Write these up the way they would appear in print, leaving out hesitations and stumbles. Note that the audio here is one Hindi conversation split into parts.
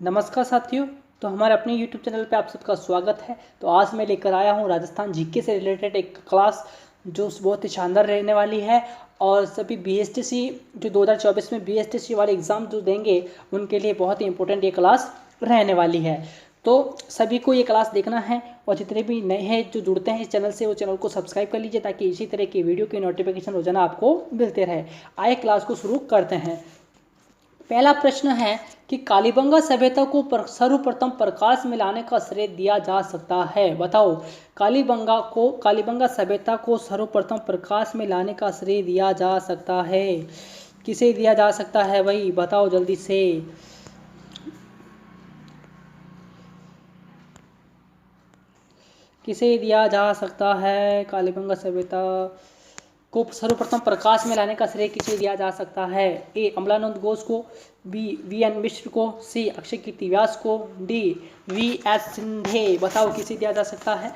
नमस्कार साथियों। तो हमारे अपने YouTube चैनल पे आप सबका स्वागत है। तो आज मैं लेकर आया हूँ राजस्थान जीके से रिलेटेड एक क्लास जो बहुत ही शानदार रहने वाली है। और सभी BSTC जो 2024 में BSTC वाले एग्ज़ाम जो देंगे उनके लिए बहुत ही इंपॉर्टेंट ये क्लास रहने वाली है। तो सभी को ये क्लास देखना है और जितने भी नए हैं जो जुड़ते हैं इस चैनल से वो चैनल को सब्सक्राइब कर लीजिए ताकि इसी तरह की वीडियो की नोटिफिकेशन रोजाना आपको मिलते रहे। आइए क्लास को शुरू करते हैं। पहला प्रश्न है कि कालीबंगा सभ्यता को सर्वप्रथम प्रकाश में लाने का श्रेय दिया जा सकता है। बताओ, कालीबंगा सभ्यता को सर्वप्रथम प्रकाश में लाने का श्रेय दिया जा सकता है। किसे दिया जा सकता है भाई, बताओ जल्दी से। किसे दिया जा सकता है कालीबंगा सभ्यता को सर्वप्रथम प्रकाश में लाने का श्रेय किसे दिया जा सकता है। ए अमलानंद घोष को, बी VN मिश्र को, सी अक्षय कीर्ति व्यास को, डी VS सिंधे। बताओ किसे दिया जा सकता है।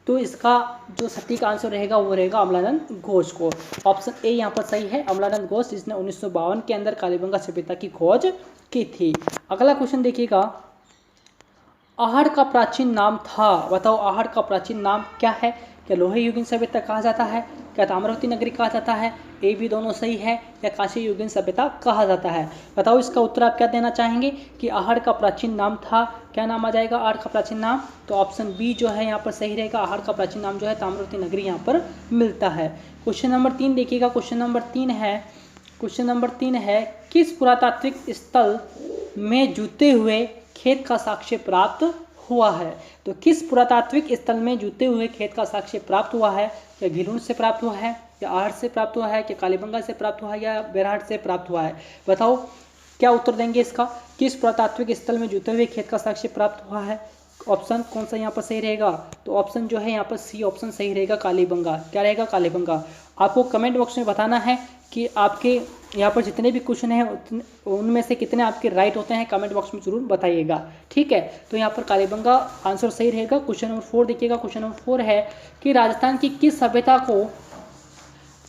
तो इसका जो सटीक आंसर रहेगा वो रहेगा अमलानंद घोष को। ऑप्शन ए यहाँ पर सही है, अमलानंद घोष जिसने 1952 के अंदर कालीबंगा सभ्यता की खोज की थी। अगला क्वेश्चन देखिएगा, आहड़ का प्राचीन नाम था। बताओ आहड़ का प्राचीन नाम क्या है। क्या लोहे युगीन सभ्यता कहा जाता है, क्या ताम्रवती नगरी कहा जाता है, ए बी दोनों सही है, या काशी युगीन सभ्यता कहा जाता है। बताओ इसका उत्तर आप क्या देना चाहेंगे कि आहड़ का प्राचीन नाम था। क्या नाम आ जाएगा आहड़ का प्राचीन नाम। तो ऑप्शन बी जो है यहाँ पर सही रहेगा, आहड़ का प्राचीन नाम जो है ताम्रवती नगरी यहाँ पर मिलता है। क्वेश्चन नंबर 3 देखिएगा। क्वेश्चन नंबर 3 है किस पुरातात्विक स्थल में जूते हुए खेत का साक्ष्य प्राप्त हुआ है। तो किस पुरातात्विक स्थल में जूते हुए खेत का साक्ष्य प्राप्त हुआ है। क्या घिलुन से प्राप्त हुआ है, या आहड़ से प्राप्त हुआ है, क्या कालीबंगा से प्राप्त हुआ है, या बेरहाट से प्राप्त हुआ है। बताओ क्या उत्तर देंगे इसका। किस पुरातात्विक स्थल में जूते हुए खेत का साक्ष्य प्राप्त हुआ है। ऑप्शन कौन सा यहाँ पर सही रहेगा। तो ऑप्शन जो है यहाँ पर सी ऑप्शन सही रहेगा, कालीबंगा। क्या रहेगा, कालीबंगा। आपको कमेंट बॉक्स में बताना है कि आपके यहाँ पर जितने भी क्वेश्चन हैं उनमें से कितने आपके राइट होते हैं। कमेंट बॉक्स में जरूर बताइएगा, ठीक है। तो यहाँ पर कालीबंगा आंसर सही रहेगा। क्वेश्चन नंबर 4 देखिएगा। क्वेश्चन नंबर 4 है कि राजस्थान की किस सभ्यता को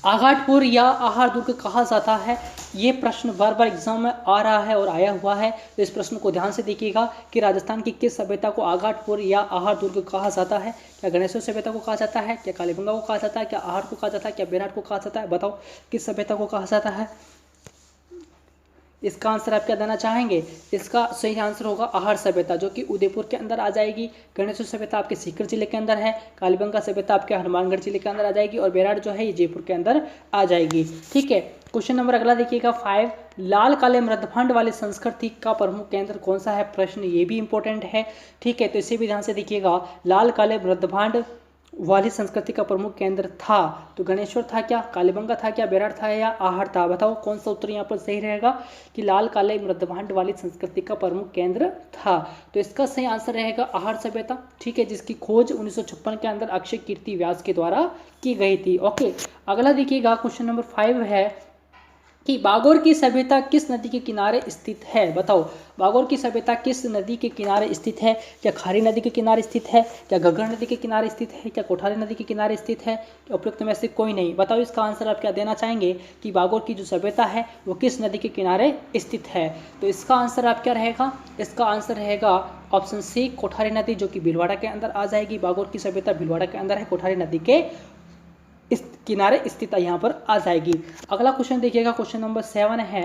आघाटपुर या आहार दुर्ग कहा जाता है। ये प्रश्न बार बार एग्जाम में आ रहा है और आया हुआ है, तो इस प्रश्न को ध्यान से देखिएगा कि राजस्थान की किस सभ्यता को आघाटपुर या आहार दुर्ग कहा जाता है। क्या गणेश्वर सभ्यता को कहा जाता है, क्या कालीबंगा को कहा जाता है, क्या आहार को कहा जाता है, क्या बेरहाट को कहा जाता है। बताओ किस सभ्यता को कहा जाता है। इसका आंसर आप क्या देना चाहेंगे। इसका सही आंसर होगा आहार सभ्यता, जो कि उदयपुर के अंदर आ जाएगी। गणेश्वर सभ्यता आपके सीकर जिले के अंदर है, कालीबंगा सभ्यता आपके हनुमानगढ़ जिले के अंदर आ जाएगी, और बेरहाट जो है ये जयपुर के अंदर आ जाएगी, ठीक है। क्वेश्चन नंबर अगला देखिएगा 5, लाल काले मृदभांड वाली संस्कृति का प्रमुख केंद्र कौन सा है। प्रश्न ये भी इंपॉर्टेंट है, ठीक है। तो इसे भी ध्यान से देखिएगा। लाल काले मृदभांड वाली संस्कृति का प्रमुख केंद्र था, तो गणेश्वर था क्या, कालीबंगा था क्या, बेरहाट था या आहड़ था। बताओ कौन सा उत्तर यहाँ पर सही रहेगा कि लाल काले मृदभांड वाली संस्कृति का प्रमुख केंद्र था। तो इसका सही आंसर रहेगा आहड़ सभ्यता, ठीक है, जिसकी खोज 1956 के अंदर अक्षय कीर्ति व्यास के द्वारा की गई थी। ओके, अगला देखिएगा। क्वेश्चन नंबर 5 है कि बागोर की सभ्यता किस नदी के किनारे स्थित है। बताओ बागोर की सभ्यता किस नदी के किनारे स्थित है। क्या खारी नदी के किनारे स्थित है, क्या घग्गर नदी के किनारे स्थित है, क्या कोठारी नदी के किनारे स्थित है, क्या उपयुक्त में से कोई नहीं। बताओ इसका आंसर आप क्या देना चाहेंगे कि बागोर की जो सभ्यता है वो किस नदी के किनारे स्थित है। तो इसका आंसर आप क्या रहेगा। इसका आंसर रहेगा ऑप्शन सी कोठारी नदी, जो कि भीलवाड़ा के अंदर आ जाएगी। बागोर की सभ्यता भीलवाड़ा के अंदर है, कोठारी नदी के इस किनारे स्थित यहाँ पर आ जाएगी। अगला क्वेश्चन देखिएगा। क्वेश्चन नंबर 7 है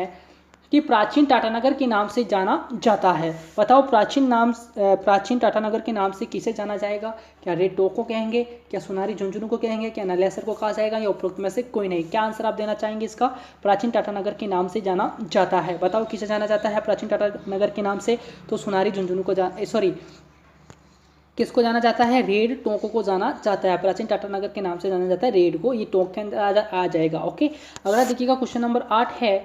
कि प्राचीन टाटानगर के नाम से जाना जाता है। बताओ प्राचीन टाटानगर के नाम से किसे जाना जाएगा। क्या रेड टोक को कहेंगे, क्या सोनारी झुंझुनू को कहेंगे, क्या नलेसर को कहा जाएगा, या उपरोक्त में से कोई नहीं। क्या आंसर आप देना चाहेंगे इसका। प्राचीन टाटानगर के नाम से जाना जाता है, बताओ किसे जाना जाता है प्राचीन टाटानगर के नाम से। तो सोनारी झुंझुनू को किसको जाना जाता है, रेड टोंको को जाना जाता है। प्राचीन टाटानगर के नाम से जाना जाता है रेड को, ये टोंक के अंदर आ जाएगा। ओके, अगला देखिएगा। क्वेश्चन नंबर 8 है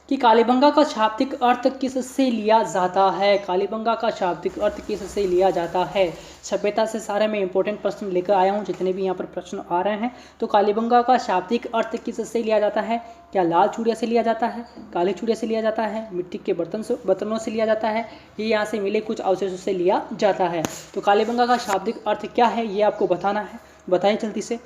कि कालीबंगा का शाब्दिक अर्थ किससे लिया जाता है। कालीबंगा का शाब्दिक अर्थ किससे लिया जाता है। सभ्यता से सारे मैं इंपॉर्टेंट प्रश्न लेकर आया हूँ, जितने भी यहाँ पर प्रश्न आ रहे हैं। तो कालीबंगा का शाब्दिक अर्थ किससे लिया जाता है। क्या लाल चूड़िया से लिया जाता है, काली चूड़िया से लिया जाता है, मिट्टी के बर्तनों से लिया जाता है, ये यहाँ से मिले कुछ अवशेषों से लिया जाता है। तो कालीबंगा का शाब्दिक अर्थ क्या है ये आपको बताना है, बताएं जल्दी से।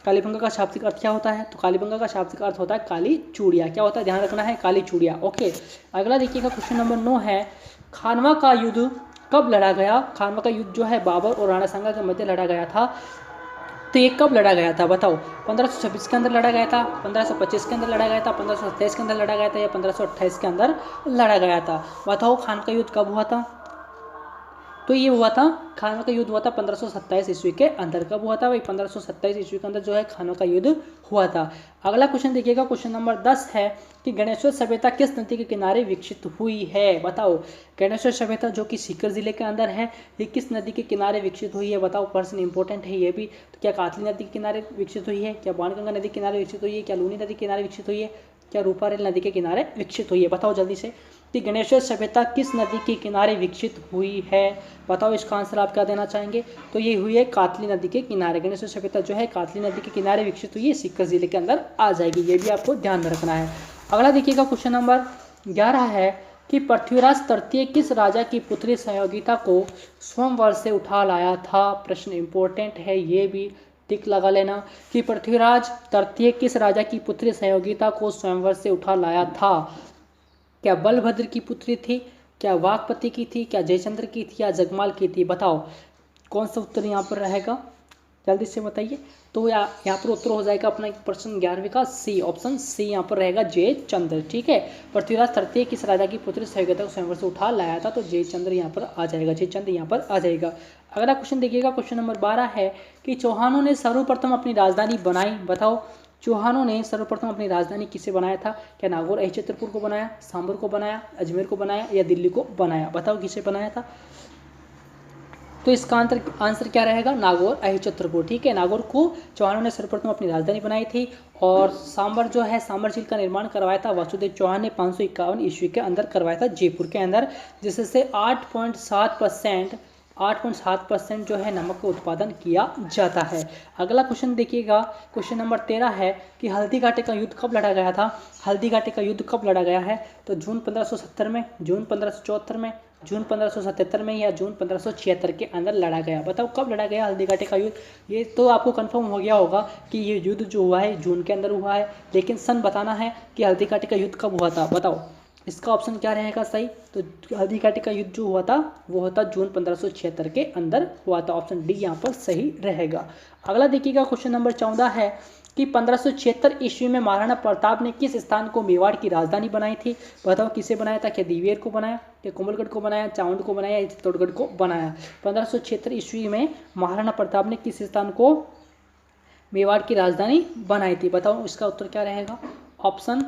कालीबंगा का शाब्दिक अर्थ क्या होता है? तो कालीबंगा का शाब्दिक अर्थ होता है काली चूड़िया। क्या होता है, ध्यान रखना है, काली चूड़िया। ओके, अगला देखिएगा क्वेश्चन नंबर 9 है, खानवा का युद्ध कब लड़ा गया? खानवा का युद्ध जो है बाबर और राणा सांगा के मध्य लड़ा गया था। तो ये कब लड़ा गया था बताओ? 1526 के अंदर लड़ा गया था, 1525 के अंदर लड़ा गया था, 1527 के अंदर लड़ा गया था, या 1528 के अंदर लड़ा गया था? बताओ खानवा का युद्ध कब हुआ था? तो ये हुआ था, खानवा का युद्ध हुआ था 1527 ईस्वी के अंदर। कब हुआ था भाई? 1527 ईस्वी के अंदर जो है खानवा का युद्ध हुआ था। अगला क्वेश्चन देखिएगा, क्वेश्चन नंबर 10 है कि गणेश्वर सभ्यता किस नदी के किनारे विकसित हुई है? बताओ, गणेश्वर सभ्यता जो कि सीकर जिले के अंदर है, ये किस नदी के किनारे विकसित हुई है? बताओ, प्रश्न इंपॉर्टेंट है ये भी। तो क्या कातली नदी के किनारे विकसित हुई है? क्या बाणगंगा नदी के किनारे विकसित हुई है? क्या लूनी नदी के किनारे विकसित हुई है? क्या रूपारेल नदी के किनारे विकसित हुई है? बताओ जल्दी से कि गणेश्वर सभ्यता किस नदी के किनारे विकसित हुई है? बताओ, इसका आंसर आप क्या देना चाहेंगे? तो ये हुई है कातली नदी के किनारे। गणेश्वर सभ्यता जो है कातली नदी के किनारे विकसित हुई है, सीकर जिले के अंदर आ जाएगी। ये भी आपको ध्यान में रखना है। अगला देखिएगा, क्वेश्चन नंबर 11 है कि पृथ्वीराज तृतीय किस राजा की पुत्री सहयोगिता को स्वयंवर से उठा लाया था? प्रश्न इंपॉर्टेंट है, ये भी टिक लगा लेना कि पृथ्वीराज तृतीय किस राजा की पुत्री सहयोगिता को स्वयंवर से उठा लाया था? क्या बलभद्र की पुत्री थी? क्या वाकपति की थी? क्या जयचंद्र की थी? या जगमाल की थी? बताओ कौन सा उत्तर यहाँ पर रहेगा, जल्दी से बताइए। तो यहाँ पर उत्तर हो जाएगा अपना प्रश्न 11वीं का सी, ऑप्शन सी यहाँ पर रहेगा, जयचंद्र। ठीक है, पृथ्वीराज तृतीय किस राजा की पुत्री सहयोगिता को स्वयंवर से उठा लाया था? तो जयचंद्र यहाँ पर आ जाएगा, जयचंद्र यहाँ पर आ जाएगा। अगला क्वेश्चन देखिएगा, क्वेश्चन नंबर 12 है कि चौहानों ने सर्वप्रथम अपनी राजधानी बनाई। बताओ, चौहानों ने सर्वप्रथम अपनी राजधानी किसे बनाया था? क्या नागौर अहिच्छत्रपुर को बनाया, सांबर को बनाया, अजमेर को बनाया, या दिल्ली को बनाया? बताओ किसे बनाया था? तो इसका आंसर क्या रहेगा? नागौर अहिच्छत्रपुर। ठीक है, नागौर को चौहानों ने सर्वप्रथम अपनी राजधानी बनाई थी। और सांबर जो है, सांबर झील का निर्माण करवाया था वासुदेव चौहान ने 551 ईस्वी के अंदर करवाया था, जयपुर के अंदर, जिससे 8.7% जो है नमक का उत्पादन किया जाता है। अगला क्वेश्चन देखिएगा, क्वेश्चन नंबर 13 है कि हल्दी घाटी का युद्ध कब लड़ा गया था? हल्दी घाटी का युद्ध कब लड़ा गया है? तो जून 1570 में, जून 1574 में, जून 1577 में, या जून 1576 के अंदर लड़ा गया? बताओ कब लड़ा गया हल्दी घाटी का युद्ध? ये तो आपको कंफर्म हो गया होगा कि ये युद्ध जो हुआ है जून के अंदर हुआ है, लेकिन सन बताना है कि हल्दी घाटी का युद्ध कब हुआ था। बताओ इसका ऑप्शन क्या रहेगा सही? तो हल्दी घाटी का युद्ध जो हुआ था वो होता जून 1576 के अंदर हुआ था। ऑप्शन डी यहाँ पर सही रहेगा। अगला देखिएगा, क्वेश्चन नंबर 14 है कि 1576 ईस्वी में महाराणा प्रताप ने किस स्थान को मेवाड़ की राजधानी बनाई थी? बताओ किसे बनाया था? क्या दिवेर को बनाया, क्या कोमलगढ़ को बनाया, चावंड को बनाया, या चित्तौड़गढ़ को बनाया? 1576 ईस्वी में महाराणा प्रताप ने किस स्थान को मेवाड़ की राजधानी बनाई थी? बताओ इसका उत्तर क्या रहेगा? ऑप्शन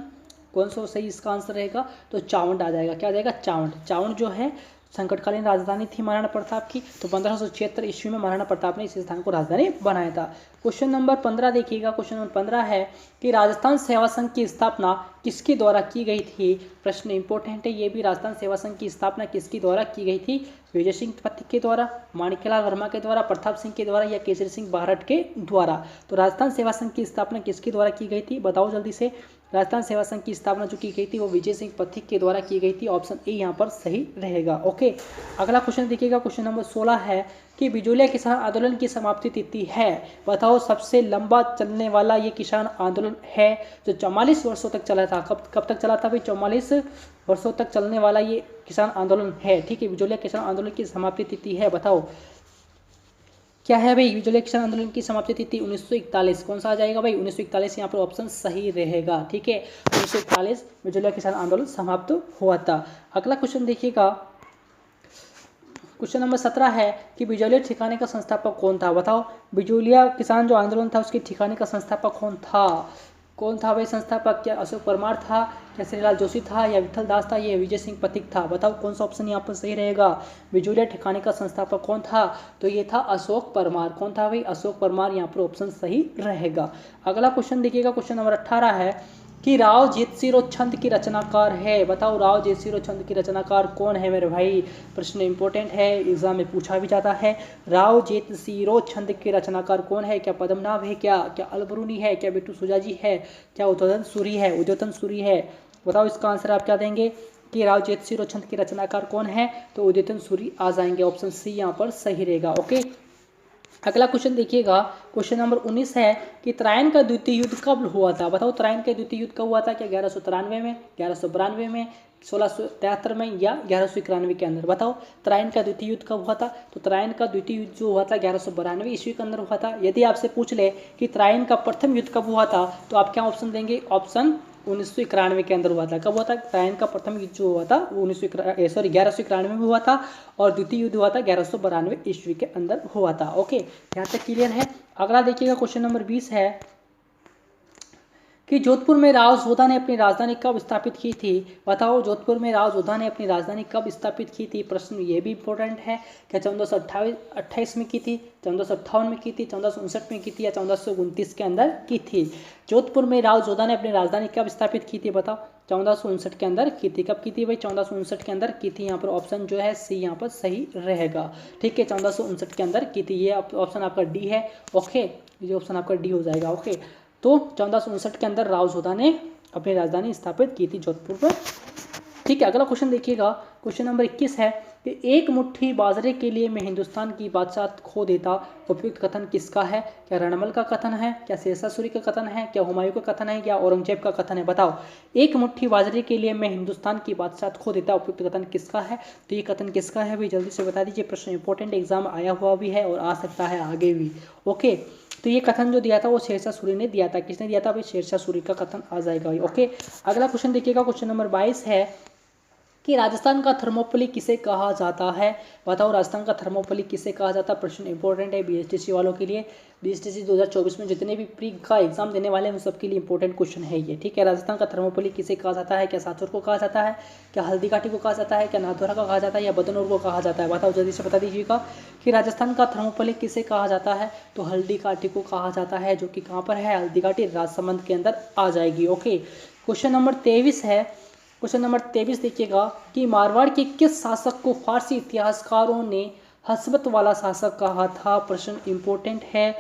कौन सा सही इसका आंसर रहेगा? तो चावंड आ जाएगा। क्या आ जाएगा? चावंड। चावंड जो है संकटकालीन राजधानी थी महाराणा प्रताप की। तो 1576 ईस्वी में महाराणा प्रताप ने इस स्थान को राजधानी बनाया था। क्वेश्चन नंबर 15 देखिएगा, क्वेश्चन नंबर 15 है कि राजस्थान सेवा संघ की स्थापना किसके द्वारा की गई थी? प्रश्न इंपॉर्टेंट है ये भी। राजस्थान सेवा संघ की स्थापना किसके द्वारा की गई थी? विजय सिंह पथिक के द्वारा, माणिक्यलाल वर्मा के द्वारा, प्रताप सिंह के द्वारा, या केसरी सिंह बारठ के द्वारा? तो राजस्थान सेवा संघ की स्थापना किसके द्वारा की गई थी? बताओ जल्दी से। राजस्थान सेवा संघ की स्थापना जो की गई थी वो विजय सिंह पथिक के द्वारा की गई थी। ऑप्शन ए यहाँ पर सही रहेगा। ओके, अगला क्वेश्चन देखिएगा, क्वेश्चन नंबर 16 है कि बिजोलिया किसान आंदोलन की समाप्ति तिथि है? बताओ सबसे लंबा चलने वाला ये किसान आंदोलन है जो 44 वर्षों तक चला था। कब तक चला था भाई? 44 वर्षों तक चलने वाला ये किसान आंदोलन है। ठीक है, बिजोलिया किसान आंदोलन की समाप्ति तिथि है। बताओ क्या है भाई? बिजोलिया किसान आंदोलन की समाप्ति तिथि 1941। कौन सा आ जाएगा भाई? 1941 यहाँ पर ऑप्शन सही रहेगा। ठीक है, 1941 बिजोलिया किसान आंदोलन समाप्त हुआ था। अगला क्वेश्चन देखिएगा, क्वेश्चन नंबर 17 है कि बिजोलिया ठिकाने का संस्थापक कौन था? बताओ बिजोलिया किसान जो आंदोलन था उसके ठिकाने का संस्थापक कौन था? कौन था भाई संस्थापक? क्या अशोक परमार था, क्या श्रीलाल जोशी था, या विठल दास था, या विजय सिंह पथिक था? बताओ कौन सा ऑप्शन यहाँ पर सही रहेगा? बिजोलिया ठिकाने का संस्थापक कौन था? तो ये था अशोक परमार। कौन था भाई? अशोक परमार। यहाँ पर ऑप्शन सही रहेगा। अगला क्वेश्चन देखिएगा, क्वेश्चन नंबर 18 है कि राव जेतसिरो छंद की रचनाकार है। बताओ राव जेतसिरो छंद की रचनाकार कौन है मेरे भाई? प्रश्न इंपॉर्टेंट है, एग्जाम में पूछा भी जाता है। राव जेतसिरो छंद के रचनाकार कौन है? क्या पद्मनाभ है, क्या अलबरूनी है, क्या बिट्टू सुजाजी है, क्या उद्योतन सूरी है? उद्योतन सूरी है। बताओ इसका आंसर आप क्या देंगे कि राव जेतसिरो छंद के रचनाकार कौन है? तो उद्योतन सूरी आ जाएंगे। ऑप्शन सी यहाँ पर सही रहेगा। ओके, अगला क्वेश्चन देखिएगा, क्वेश्चन नंबर 19 है कि त्रायन का द्वितीय युद्ध कब हुआ था। बताओ त्रायन का द्वितीय युद्ध कब हुआ था, क्या 1193 में, 1192 में, 1673 में या 1191 के अंदर। बताओ त्रायन का द्वितीय युद्ध कब हुआ था। तो त्रायन का द्वितीय युद्ध जो हुआ था 1192 ईस्वी के अंदर हुआ था। यदि आपसे पूछ ले कि त्रायन का प्रथम युद्ध कब हुआ था, तो आप क्या ऑप्शन देंगे, ऑप्शन 1991 के अंदर हुआ था। कब हुआ था, त्रायन का प्रथम युद्ध जो हुआ था वो 1191 में हुआ था और द्वितीय युद्ध हुआ था 1192 ईस्वी के अंदर हुआ था। ओके, यहाँ तक क्लियर है। अगला देखिएगा, क्वेश्चन नंबर 20 है कि जोधपुर में राव जोधा ने अपनी राजधानी कब स्थापित की थी। बताओ जोधपुर में राव जोधा ने अपनी राजधानी कब स्थापित की थी। प्रश्न ये भी इंपॉर्टेंट है, क्या 1428 में की थी, 1458 में की थी, 1459 में की थी या 1429 के अंदर की थी। जोधपुर में राव जोधा ने अपनी राजधानी कब स्थापित की थी। बताओ 1459 के अंदर की थी। कब की थी भाई, 1459 के अंदर की थी। यहाँ पर ऑप्शन जो है सी यहाँ पर सही रहेगा। ठीक है, 1459 के अंदर की थी। ये ऑप्शन आपका डी है। ओके, ये ऑप्शन आपका डी हो जाएगा। ओके, तो 1459 के अंदर राव जोधा ने अपनी राजधानी स्थापित की थी जोधपुर पर। ठीक है, अगला क्वेश्चन देखिएगा, क्वेश्चन नंबर 21 है कि एक मुट्ठी बाजरे के लिए मैं हिंदुस्तान की बादशाह खो देता, उपयुक्त कथन किसका है। क्या रणमल का कथन है, क्या शेरशाह सूरी का कथन है, क्या हुमायूं का कथन है या औरंगजेब का कथन है। बताओ एक मुट्ठी बाजरे के लिए मैं हिंदुस्तान की बादशाह खो देता, उपयुक्त कथन किसका है। तो ये कथन किसका है भाई, जल्दी से बता दीजिए। प्रश्न इंपॉर्टेंट, एग्जाम आया हुआ भी है और आ सकता है आगे भी। ओके, तो ये कथन जो दिया था वो शेरशाह सूरी ने दिया था। किसने दिया था भाई, शेरशाह सूरी का कथन आ जाएगा। ओके, अगला क्वेश्चन देखिएगा, क्वेश्चन नंबर 22 है कि राजस्थान का थर्मोपली किसे कहा जाता है। बताओ राजस्थान का थर्मोपली किसे कहा जाता है। प्रश्न इंपॉर्टेंट है बीएसटीसी वालों के लिए। बीएसटीसी 2024 में जितने भी प्री का एग्जाम देने वाले हैं उन सबके लिए इंपॉर्टेंट क्वेश्चन है ये। ठीक है, राजस्थान का थर्मोपली किसे कहा जाता है। क्या साचौर को कहा जाता है, क्या हल्दीघाटी को कहा जाता है, क्या नाथद्वारा को कहा जाता है या बदनौर को कहा जाता है। बताओ जल्दी से बता दीजिएगा कि राजस्थान का थर्मोपली किसे कहा जाता है। तो हल्दीघाटी को कहा जाता है, जो कि कहाँ पर है, हल्दीघाटी राजसमंद के अंदर आ जाएगी। ओके, क्वेश्चन नंबर 23 है। क्वेश्चन नंबर 23 देखिएगा कि मारवाड़ के किस शासक को फारसी इतिहासकारों ने हसमत वाला शासक कहा था। प्रश्न इंपॉर्टेंट है,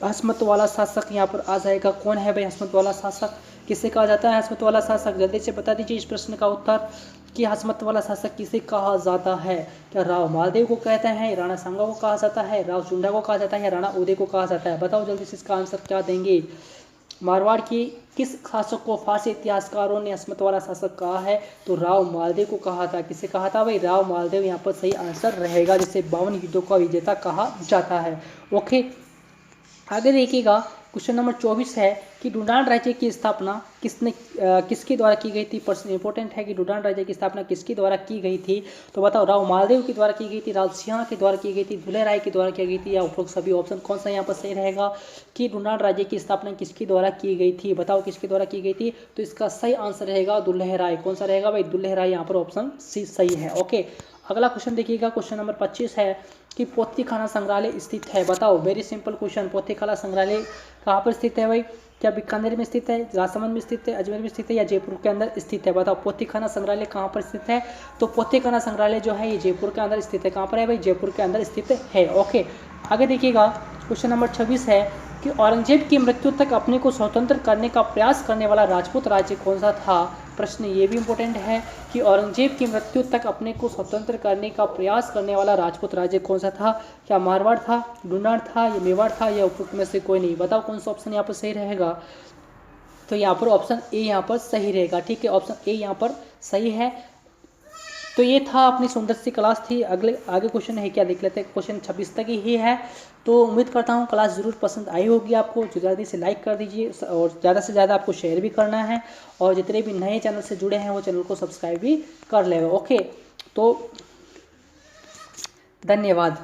हसमत वाला शासक यहाँ पर आ जाएगा। कौन है भाई हसमत वाला शासक, किसे कहा जाता है हसमत वाला शासक। जल्दी से बता दीजिए इस प्रश्न का उत्तर कि हसमत वाला शासक किसे कहा जाता है। क्या राव मालदेव को कहते हैं, राणा सांगा को कहा जाता है, राव चुंडा को कहा जाता है या राणा उदय को कहा जाता है। बताओ जल्दी से इसका आंसर क्या देंगे। मारवाड़ की किस शासक को फारसी इतिहासकारों ने हसमत वाला शासक कहा है। तो राव मालदेव को कहा था। किसे कहा था भाई, राव मालदेव यहाँ पर सही आंसर रहेगा, जिसे 52 युद्धों का विजेता कहा जाता है। ओके, आगे देखिएगा, क्वेश्चन नंबर 24 है कि डूडान राज्य की स्थापना किसके द्वारा की गई थी। प्रश्न इंपॉर्टेंट है कि डूडान राज्य की स्थापना किसके द्वारा की गई थी। तो बताओ राव मालदेव के द्वारा की गई थी, राव सिंह के द्वारा की गई थी, दुल्हे राय के द्वारा की गई थी या उपरोक्त सभी। ऑप्शन कौन सा यहाँ पर सही रहेगा कि डूडान राज्य की स्थापना किसके द्वारा की गई थी। बताओ किसके द्वारा की गई थी। तो इसका सही आंसर रहेगा दुल्हे राय। कौन सा रहेगा भाई, दुल्हे राय। यहाँ पर ऑप्शन सी सही है। ओके, अगला क्वेश्चन देखिएगा, क्वेश्चन नंबर 25 है कि पोथीखाना संग्रहालय स्थित है। बताओ वेरी सिंपल क्वेश्चन, पोथीखाना संग्रहालय कहाँ पर स्थित है भाई। क्या बीकानेर में स्थित है, राजसमंद में स्थित है, अजमेर में स्थित है या जयपुर के अंदर स्थित है। बताओ पोथीखाना संग्रहालय कहाँ पर स्थित है। तो पोथीखाना संग्रहालय जो है ये जयपुर के अंदर स्थित है। कहाँ पर है भाई, जयपुर के अंदर स्थित है। ओके, आगे देखिएगा, क्वेश्चन नंबर 26 है कि औरंगजेब की मृत्यु तक अपने को स्वतंत्र करने का प्रयास करने वाला राजपूत राज्य कौन सा था। प्रश्न ये भी इंपॉर्टेंट है कि औरंगजेब की मृत्यु तक अपने को स्वतंत्र करने का प्रयास करने वाला राजपूत राज्य कौन सा था। क्या मारवाड़ था, डूनार था या मेवाड़ था या उपरोक्त में से कोई नहीं। बताओ कौन सा ऑप्शन यहाँ पर सही रहेगा। तो यहाँ पर ऑप्शन ए यहाँ पर सही रहेगा। ठीक है, ऑप्शन ए यहाँ पर सही है। तो ये था अपनी सुंदर सी क्लास थी। आगे क्वेश्चन है क्या देख लेते हैं। क्वेश्चन 26 तक ही है। तो उम्मीद करता हूँ क्लास ज़रूर पसंद आई होगी आपको। जो जल्दी से लाइक कर दीजिए और ज़्यादा से ज़्यादा आपको शेयर भी करना है और जितने भी नए चैनल से जुड़े हैं वो चैनल को सब्सक्राइब भी कर लेगा। ओके, तो धन्यवाद।